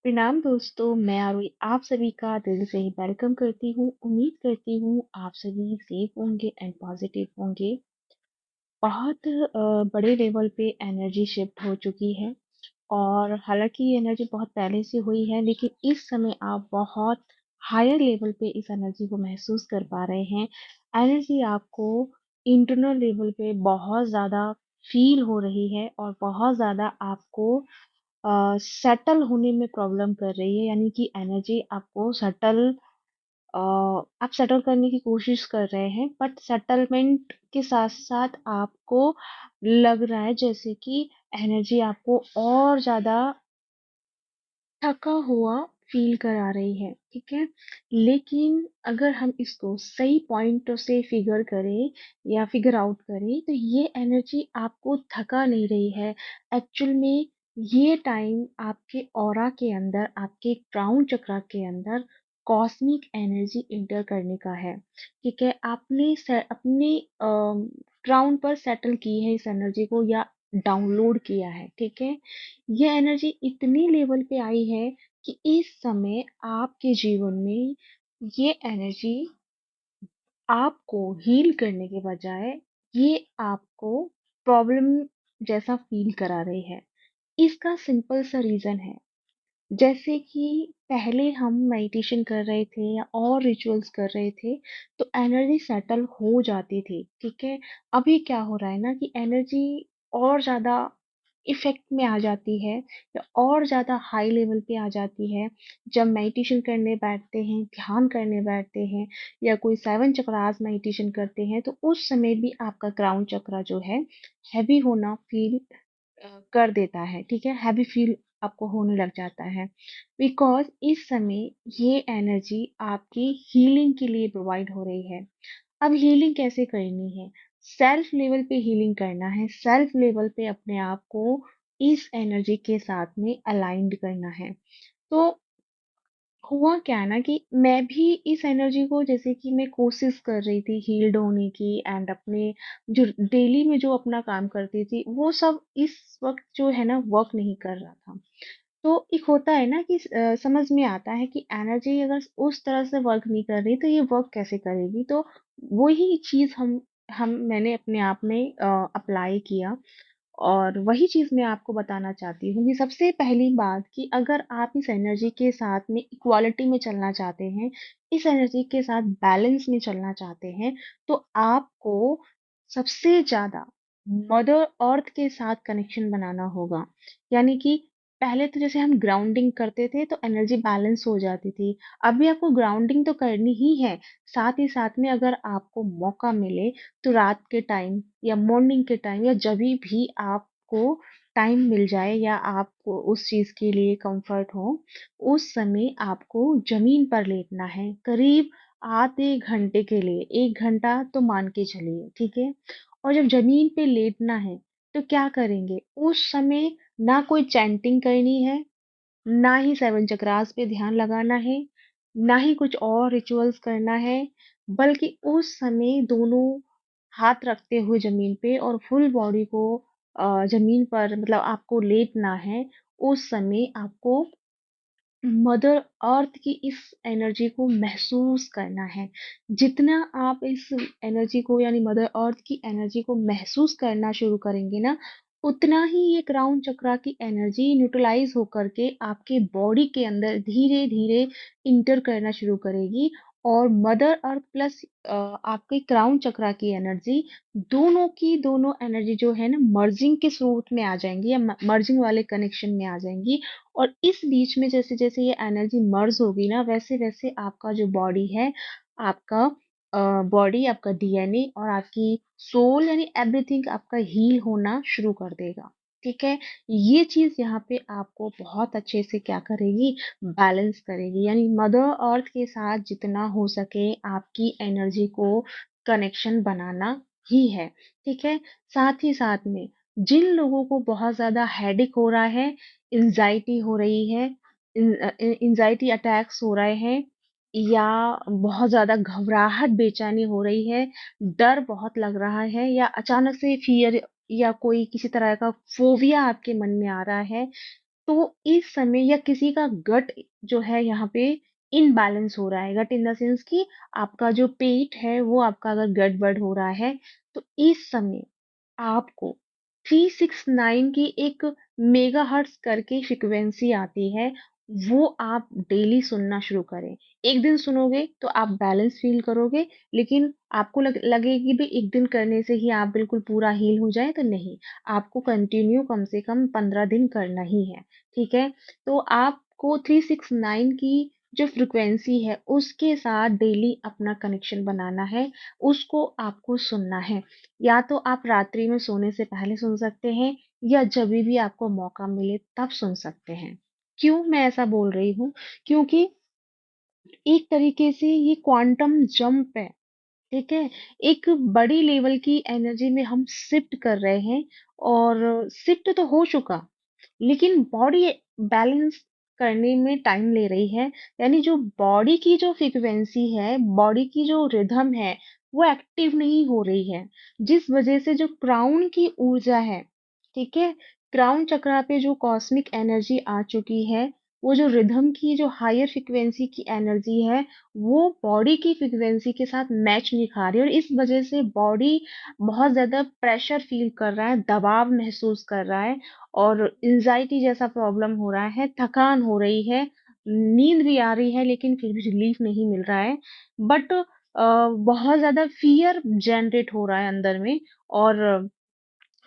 प्रणाम दोस्तों, मैं आरुषि आप सभी का दिल से ही वेलकम करती हूँ। उम्मीद करती हूँ आप सभी सेफ होंगे एंड पॉजिटिव होंगे। बहुत बड़े लेवल पे एनर्जी शिफ्ट हो चुकी है और हालांकि ये एनर्जी बहुत पहले से हुई है, लेकिन इस समय आप बहुत हायर लेवल पे इस एनर्जी को महसूस कर पा रहे हैं। एनर्जी आपको इंटरनल लेवल पे बहुत ज़्यादा फील हो रही है और बहुत ज़्यादा आपको सेटल होने में प्रॉब्लम कर रही है, यानी कि एनर्जी आपको आप सेटल करने की कोशिश कर रहे हैं, बट सेटलमेंट के साथ साथ आपको लग रहा है जैसे कि एनर्जी आपको और ज्यादा थका हुआ फील करा रही है। ठीक है, लेकिन अगर हम इसको सही पॉइंट से फिगर करें या फिगर आउट करें तो ये एनर्जी आपको थका नहीं रही है। एक्चुअल में ये टाइम आपके ऑरा के अंदर, आपके क्राउन चक्रा के अंदर कॉस्मिक एनर्जी इंटर करने का है। ठीक है, आपने अपने क्राउन पर सेटल की है इस एनर्जी को या डाउनलोड किया है। ठीक है, ये एनर्जी इतनी लेवल पे आई है कि इस समय आपके जीवन में ये एनर्जी आपको हील करने के बजाय ये आपको प्रॉब्लम जैसा फील करा रही है। इसका सिंपल सा रीजन है, जैसे कि पहले हम मेडिटेशन कर रहे थे या और रिचुअल्स कर रहे थे तो एनर्जी सेटल हो जाती थी। ठीक है, अभी क्या हो रहा है ना कि एनर्जी और ज्यादा इफेक्ट में आ जाती है या और ज्यादा हाई लेवल पे आ जाती है जब मेडिटेशन करने बैठते हैं, ध्यान करने बैठते हैं या कोई सेवन चक्रास मेडिटेशन करते हैं, तो उस समय भी आपका क्राउन चक्रा जो है हैवी होना फील कर देता है। ठीक है, हैवी फील आपको होने लग जाता है, बिकॉज इस समय ये एनर्जी आपकी हीलिंग के लिए प्रोवाइड हो रही है। अब हीलिंग कैसे करनी है? सेल्फ लेवल पे हीलिंग करना है। सेल्फ लेवल पे अपने आप को इस एनर्जी के साथ में अलाइंड करना है। तो हुआ क्या है ना कि मैं भी इस एनर्जी को, जैसे कि मैं कोशिश कर रही थी हील्ड होने की एंड अपने जो डेली में जो अपना काम करती थी वो सब इस वक्त जो है ना वर्क नहीं कर रहा था। तो एक होता है ना कि समझ में आता है कि एनर्जी अगर उस तरह से वर्क नहीं कर रही तो ये वर्क कैसे करेगी। तो वही चीज हम मैंने अपने आप में अप्लाई किया और वही चीज मैं आपको बताना चाहती हूँ कि सबसे पहली बात कि अगर आप इस एनर्जी के साथ में इक्वालिटी में चलना चाहते हैं, इस एनर्जी के साथ बैलेंस में चलना चाहते हैं, तो आपको सबसे ज्यादा मदर अर्थ के साथ कनेक्शन बनाना होगा। यानी कि पहले तो जैसे हम ग्राउंडिंग करते थे तो एनर्जी बैलेंस हो जाती थी, अभी आपको ग्राउंडिंग तो करनी ही है। साथ ही साथ में अगर आपको मौका मिले तो रात के टाइम या मॉर्निंग के टाइम या जब भी आपको टाइम मिल जाए या आपको उस चीज के लिए कंफर्ट हो, उस समय आपको जमीन पर लेटना है करीब आधे घंटे के लिए। 1 घंटा तो मान के चलिए, ठीक है। और जब जमीन पे लेटना है तो क्या करेंगे उस समय? ना कोई चैंटिंग करनी है, ना ही सेवन चक्रास पे ध्यान लगाना है, ना ही कुछ और रिचुअल्स करना है, बल्कि उस समय दोनों हाथ रखते हुए जमीन पे और फुल बॉडी को जमीन पर, मतलब आपको लेटना है। उस समय आपको मदर अर्थ की इस एनर्जी को महसूस करना है। जितना आप इस एनर्जी को, यानी मदर अर्थ की एनर्जी को महसूस करना शुरू करेंगे ना, उतना ही ये क्राउन चक्रा की एनर्जी न्यूट्रलाइज होकर के आपके बॉडी के अंदर धीरे धीरे इंटर करना शुरू करेगी और मदर अर्थ प्लस आपके क्राउन चक्रा की एनर्जी, दोनों की दोनों एनर्जी जो है ना मर्जिंग के स्रोत में आ जाएंगी या मर्जिंग वाले कनेक्शन में आ जाएंगी। और इस बीच में जैसे जैसे ये एनर्जी मर्ज होगी ना, वैसे वैसे आपका जो बॉडी है, आपका बॉडी, आपका डीएनए और आपकी सोल यानी एवरीथिंग आपका हील होना शुरू कर देगा। ठीक है, ये चीज यहाँ पे आपको बहुत अच्छे से क्या करेगी, बैलेंस करेगी। यानी मदर अर्थ के साथ जितना हो सके आपकी एनर्जी को कनेक्शन बनाना ही है। ठीक है, साथ ही साथ में जिन लोगों को बहुत ज्यादा हेडेक हो रहा है, एंजाइटी हो रही है, एंजाइटी अटैक्स हो रहे हैं, या बहुत ज्यादा घबराहट बेचैनी हो रही है, डर बहुत लग रहा है, या अचानक से फियर या कोई किसी तरह का फोबिया आपके मन में आ रहा है, तो इस समय या किसी का गट जो है यहाँ पे इनबैलेंस हो रहा है, गट इन द सेंस कि आपका जो पेट है वो आपका अगर गड़बड़ हो रहा है, तो इस समय आपको 369 की एक मेगाहर्ट्ज़ करके फ्रीक्वेंसी आती है, वो आप डेली सुनना शुरू करें। एक दिन सुनोगे तो आप बैलेंस फ़ील करोगे, लेकिन आपको लगेगी भी एक दिन करने से ही आप बिल्कुल पूरा हील हो जाएँ, तो नहीं। आपको कंटिन्यू कम से कम 15 दिन करना ही है, ठीक है? तो आपको 369 की जो फ्रीक्वेंसी है, उसके साथ डेली अपना कनेक्शन बनाना है, उसको आपको सुनना है। या तो आप रात्रि में सोने से पहले सुन सकते हैं या जभी भी आपको मौका मिले तब सुन सकते हैं। क्यों मैं ऐसा बोल रही हूँ? क्योंकि एक तरीके से ये क्वांटम जंप है, ठीक है? एक बड़ी लेवल की एनर्जी में हम शिफ्ट कर रहे हैं और शिफ्ट तो हो चुका, लेकिन बॉडी बैलेंस करने में टाइम ले रही है। यानी जो बॉडी की जो फ्रीक्वेंसी है, बॉडी की जो रिदम है, वो एक्टिव नहीं हो रही है। जिस वजह से जो क्राउन की ऊर्जा है, ठीक है? क्राउन चक्रा पे जो कॉस्मिक एनर्जी आ चुकी है, वो जो रिदम की जो हायर फ्रीक्वेंसी की एनर्जी है, वो बॉडी की फ्रीक्वेंसी के साथ मैच नहीं खा रही है और इस वजह से बॉडी बहुत ज़्यादा प्रेशर फील कर रहा है, दबाव महसूस कर रहा है और एंग्जायटी जैसा प्रॉब्लम हो रहा है, थकान हो रही है, नींद भी आ रही है लेकिन फिर भी रिलीफ नहीं मिल रहा है। बट बहुत ज़्यादा फ़ियर जनरेट हो रहा है अंदर में और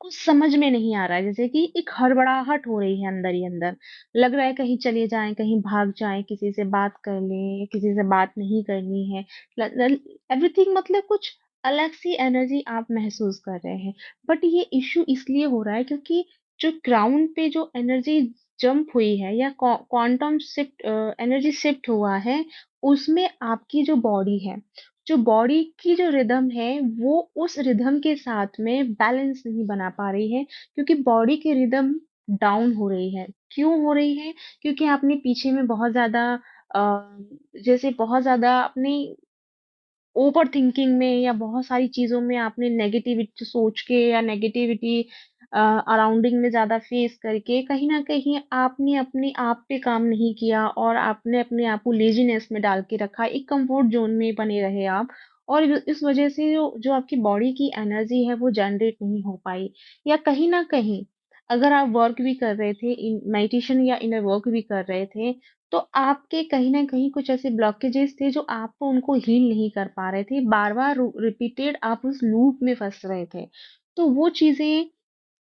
कुछ समझ में नहीं आ रहा है, जैसे कि एक हड़बड़ाहट हो रही है अंदर ही अंदर। लग रहा है कहीं चले जाएँ, कहीं भाग जाएँ, किसी से बात कर लें, किसी से बात नहीं करनी है। ल ल एवरीथिंग मतलब कुछ अलग-सी एनर्जी आप महसूस कर रहे हैं। बट ये इश्यू इसलिए हो रहा है क्योंकि जो ग्राउंड पे जो एनर्जी जंप हुई है या क्वांटम शिफ्ट एनर्जी शिफ्ट हुआ है, उसमें आपकी जो बॉडी है, जो बॉडी की जो रिदम है, वो उस रिदम के साथ में बैलेंस नहीं बना पा रही है क्योंकि बॉडी की रिदम डाउन हो रही है। क्यों हो रही है? क्योंकि आपने पीछे में बहुत ज़्यादा जैसे बहुत ज़्यादा अपनी ओवर थिंकिंग में या बहुत सारी चीज़ों में आपने नेगेटिविटी सोच के या नेगेटिविटी अराउंडिंग में ज़्यादा फेस करके कहीं न कहीं आपने अपने आप पे काम नहीं किया और आपने अपने आप को लेज़ीनेस में डाल के रखा, एक कम्फर्ट ज़ोन में बने रहे आप और इस वज़ह से जो जो आपकी बॉडी की एनर्जी है वो जनरेट नहीं हो पाई या कहीं न कहीं अगर आप वर्क भी कर रहे थे, इन मेडिटेशन या इनर वर्क भी कर रहे थे, तो आपके कहीं न कहीं कुछ ऐसे ब्लॉकेजेस थे जो आपको उनको हील नहीं कर पा रहे थे। बार-बार रिपीटेड आप उस लूप में फँस रहे थे। तो वो चीज़ें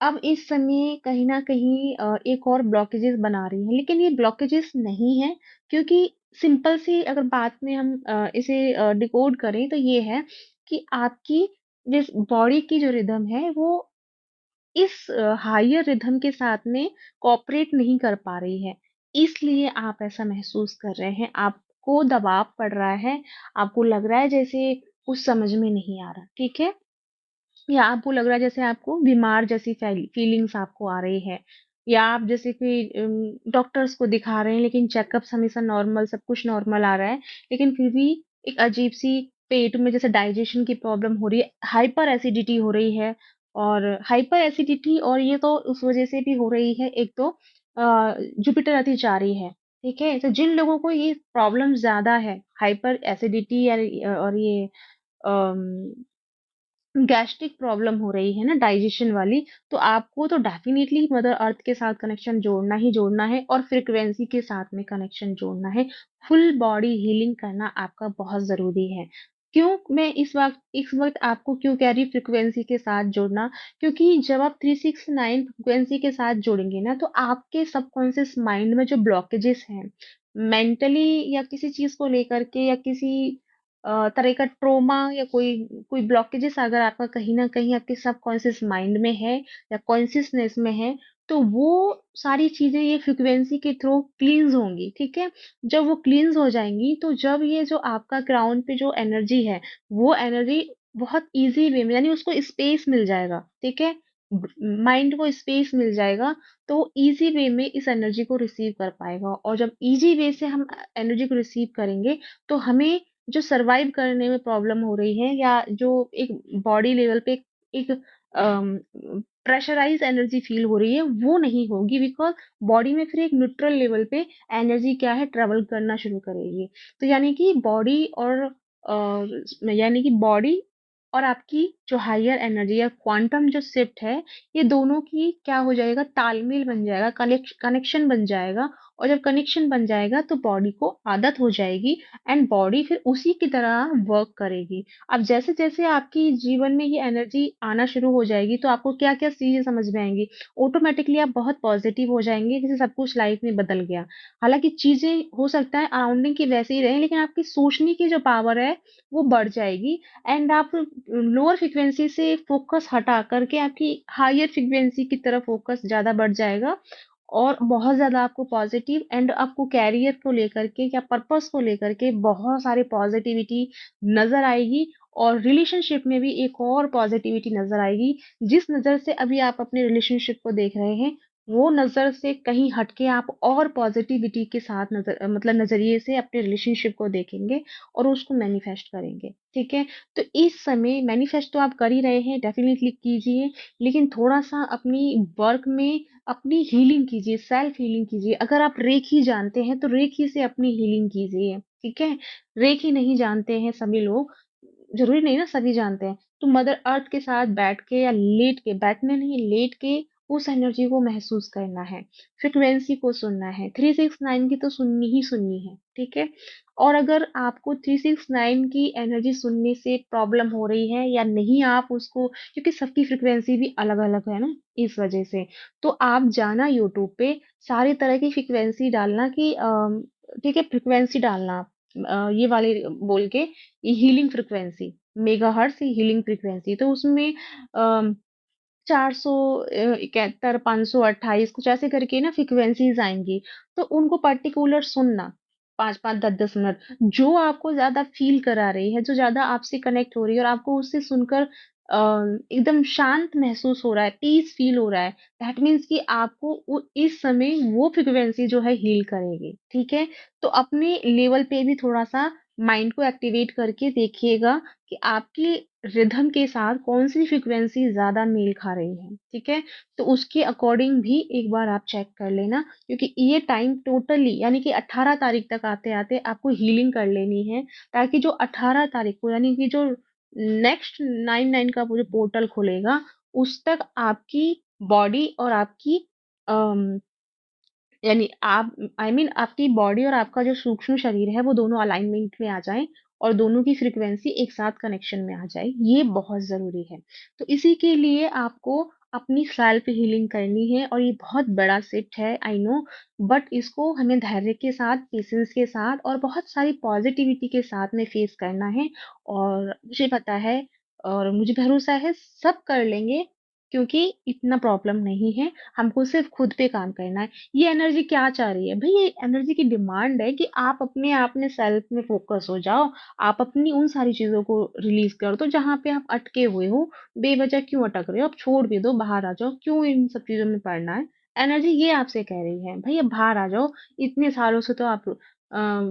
अब इस समय कहीं न कहीं एक और ब्लॉकेजेस बना रही हैं। लेकिन ये ब्लॉकेजेस नहीं हैं क्योंकि सिंपल सी अगर बात में हम इसे डिकोड करें तो ये है कि आपकी जिस बॉडी की जो रिदम है वो इस हायर रिदम के साथ में कोऑपरेट नहीं कर पा रही है। इसलिए आप ऐसा महसूस कर रहे हैं। आपको दबाव पड़ रहा है, आपको लग रहा है जैसे कुछ समझ में नहीं आ रहा, ठीक है? या आपको लग रहा है जैसे आपको बीमार जैसी फीलिंग्स आपको आ रही है या आप जैसे कि डॉक्टर्स को दिखा रहे हैं लेकिन चेकअप्स हमेशा नॉर्मल सब कुछ नॉर्मल आ रहा है लेकिन फिर भी एक अजीब सी पेट में जैसे डाइजेशन की प्रॉब्लम हो रही है हाइपर एसिडिटी हो रही है और हाइपर एसिडिटी और ये तो उस वजह से भी हो रही है एक तो जुपिटर अतिचारी है ठीक है तो जिन लोगों को ये प्रॉब्लम ज्यादा है हाइपर एसिडिटी या और ये गैस्ट्रिक प्रॉब्लम हो रही है ना डाइजेशन वाली तो आपको तो डेफिनेटली मदर अर्थ के साथ कनेक्शन जोड़ना ही जोड़ना है और फ्रीक्वेंसी के साथ में कनेक्शन जोड़ना है फुल बॉडी हीलिंग करना आपका बहुत जरूरी है क्यों मैं इस वक्त आपको क्यों कह रही फ्रीक्वेंसी के साथ जोड़ना क्योंकि जब आप 369 फ्रीक्वेंसी के साथ जोड़ेंगे ना तो आपके सबकॉन्शियस माइंड में जो ब्लॉकेजेस हैं मेंटली या किसी चीज को लेकर के या किसी तरह का ट्रोमा या कोई कोई ब्लॉकेजेस अगर आपका कहीं न कहीं आपके सबकॉन्शियस माइंड में है या कॉन्शियसनेस में है, तो वो सारी चीज़ें ये फ्रीक्वेंसी के थ्रू क्लींज़ होंगी, ठीक है? जब वो क्लींज़ हो जाएँगी, तो जब ये जो आपका ग्राउंड पे जो एनर्जी है, वो एनर्जी बहुत ईज़ी वे में यानी उसको स्पेस मिल जाएगा, ठीक है? ब माइंड को स्पेस मिल जाएगा, तो वो ईज़ी वे में इस एनर्जी को रिसीव कर पाएगा और जब ईज़ी वे से हम एनर्जी को रिसीव करेंगे, तो हमें जो सर्वाइव करने में प्रॉब्लम हो रही है या जो एक बॉडी लेवल पे एक प्रेशराइज एनर्जी फील हो रही है वो नहीं होगी, बिकॉज बॉडी में फिर एक न्यूट्रल लेवल पे एनर्जी क्या है ट्रेवल करना शुरू करेगी। तो यानी कि बॉडी और यानी कि बॉडी और आपकी जो हायर एनर्जी या क्वांटम जो शिफ्ट है, ये दोनों की क्या हो जाएगा, तालमेल बन जाएगा, कनेक्शन बन जाएगा। और जब कनेक्शन बन जाएगा तो बॉडी को आदत हो जाएगी एंड बॉडी फिर उसी की तरह वर्क करेगी। अब जैसे-जैसे आपकी जीवन में ये एनर्जी आना शुरू हो जाएगी, तो आपको क्या-क्या चीज़ें समझ में आएँगी। ऑटोमैटिकली आप बहुत पॉज़िटिव हो जाएँगे, जैसे सब कुछ लाइफ़ में बदल गया। हालाँकि चीज़ें हो सकता है अराउंडिंग की वैसे ही रहें, लेकिन आपकी सोचने की जो पावर है, वो बढ़ जाएगी एंड आप लोअर फ्रीक्वेंसी से फ़ोकस हटा कर के आपकी हायर फ्रीक्वेंसी की तरफ फ़ोकस ज़्यादा बढ़ जाएगा। और बहुत ज़्यादा आपको पॉज़िटिव एंड आपको करियर को लेकर के या पर्पस को लेकर के बहुत सारी पॉज़िटिविटी नज़र आएगी। और रिलेशनशिप में भी एक और पॉज़िटिविटी नज़र आएगी। जिस नज़र से अभी आप अपने रिलेशनशिप को देख रहे हैं, वो नज़र से कहीं हट के आप और पॉज़िटिविटी के साथ मतलब नज़रिए से अपने रिलेशनशिप को देखेंगे और उसको मैनिफेस्ट करेंगे, ठीक है? तो इस समय मैनिफेस्ट तो आप कर ही रहे हैं, डेफ़िनिटली कीजिए, लेकिन थोड़ा-सा अपनी वर्क में अपनी हीलिंग कीजिए, सेल्फ हीलिंग कीजिए। अगर आप रेकी जानते हैं, तो रेकी से अपनी हीलिंग कीजिए, ठीक है? रेकी नहीं जानते हैं सभी लोग, ज़रूरी नहीं ना सभी जानते हैं, तो मदर अर्थ के साथ बैठ के या लेट के, बैठने नहीं, लेट के उस एनर्जी को महसूस करना है, फ्रीक्वेंसी को सुनना है। 369 की तो सुननी ही सुननी है, ठीक है? और अगर आपको 369 की एनर्जी सुनने से प्रॉब्लम हो रही है या नहीं, आप उसको, क्योंकि सबकी फ्रीक्वेंसी भी अलग-अलग है ना, इस वजह से। तो आप जाना यूट्यूब पे, सारी तरह की फ्रीक्वेंसी डालना कि ठीक है, फ्रीक्वेंसी डालना ये वाले बोल के, ये healing frequency, megahertz healing frequency, तो उसमें 400 71, 528 कुछ ऐसे करके ना फ्रीक्वेंसीज़ आएँगी, तो उनको पर्टिकुलर सुनना, 5-5, 10-10 मिनट, जो आपको ज़्यादा फ़ील करा रही है, जो ज़्यादा आपसे कनेक्ट हो रही है और आपको उससे सुनकर अ, एकदम शांत महसूस हो रहा है, पीस फ़ील हो रहा है, दैट मीन्स कि आपको इस समय वो फ्रीक्वेंसी जो है हील करेगी, ठीक है? तो अपने लेवल पे भी थोड़ा-सा माइंड को एक्टिवेट करके देखिएगा कि आपकी रिदम के साथ कौन-सी फ्रीक्वेंसी ज़्यादा मेल खा रही है, ठीक है? तो उसके अकॉर्डिंग भी एक बार आप चेक कर लेना, क्योंकि ये टाइम टोटली यानी कि 18 तारीख तक आते-आते आपको हीलिंग कर लेनी है, ताकि जो 18 तारीख को यानी कि जो नेक्स्ट 9/9 का वो जो पोर्टल खुलेगा, उस तक आपकी बॉडी और आपकी अम यानी आप आपकी बॉडी और आपका जो सूक्ष्म शरीर है, वो दोनों अलाइनमेंट में आ जाएँ और दोनों की फ्रीक्वेंसी एक साथ कनेक्शन में आ जाए, ये बहुत ज़रूरी है। तो इसी के लिए आपको अपनी सेल्फ हीलिंग करनी है और ये बहुत बड़ा शिफ्ट है, आई नो, बट इसको हमें धैर्य के साथ, पेशेंस के साथ और बहुत सारी पॉज़िटिविटी के साथ में फेस करना है। और मुझे पता है और मुझे भरोसा है सब कर लेंगे, क्योंकि इतना प्रॉब्लम नहीं है, हमको सिर्फ़ खुद पे काम करना है। ये एनर्जी क्या चाह रही है? भई ये एनर्जी की डिमांड है कि आप अपने आप में सेल्फ में फ़ोकस हो जाओ। आप अपनी उन सारी चीज़ों को रिलीज़ कर दो जहाँ पे आप अटके हुए हो। बेवज़ह क्यों अटक रहे हो? आप छोड़ भी दो, बाहर आ जाओ। क्यों इन सब चीज़ों में पड़ना है? एनर्जी ये आपसे कह रही है, भई अब बाहर आ जाओ। इतने सालों से तो आप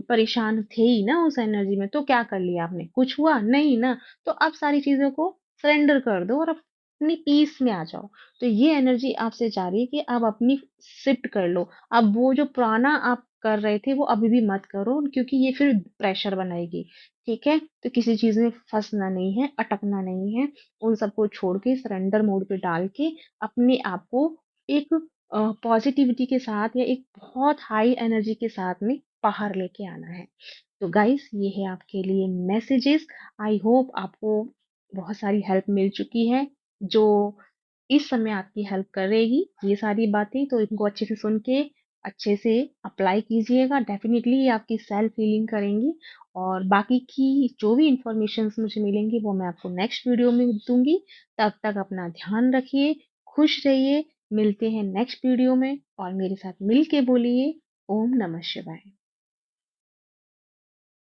परेशान थे ही ना उस एनर्जी में, तो क्या कर लिया आपने? कुछ हुआ? नहीं ना। तो अब सारी चीज़ों को सरेंडर कर दो और अपनी पीस में आ जाओ। तो ये एनर्जी आपसे चाह रही है कि आप अपनी शिफ्ट कर लो। अब वो जो पुराना आप कर रहे थे वो अभी भी मत करो, क्योंकि ये फिर प्रेशर बनाएगी, ठीक है? तो किसी चीज़ में फँसना नहीं है, अटकना नहीं है। उन सबको छोड़ के सरेंडर मोड पे डाल के अपने आप को एक पॉज़िटिविटी के साथ या एक बहुत हाई एनर्जी के साथ में बाहर लेके आना है। तो गाइस ये है आपके लिए मैसेजेस। आई होप आपको बहुत सारी हेल्प मिल चुकी है, जो इस समय आपकी हेल्प करेगी ये सारी बातें। तो इनको अच्छे से सुन के अच्छे से अप्लाई कीजिएगा, डेफिनिटली ये आपकी सेल्फ हीलिंग करेंगी। और बाकी की जो भी इंफॉर्मेशंस मुझे मिलेंगी वो मैं आपको नेक्स्ट वीडियो में दूंगी। तब तक अपना ध्यान रखिए, खुश रहिए, मिलते हैं नेक्स्ट वीडियो में और मेरे साथ मिल के बोलिए ओम नमः शिवाय।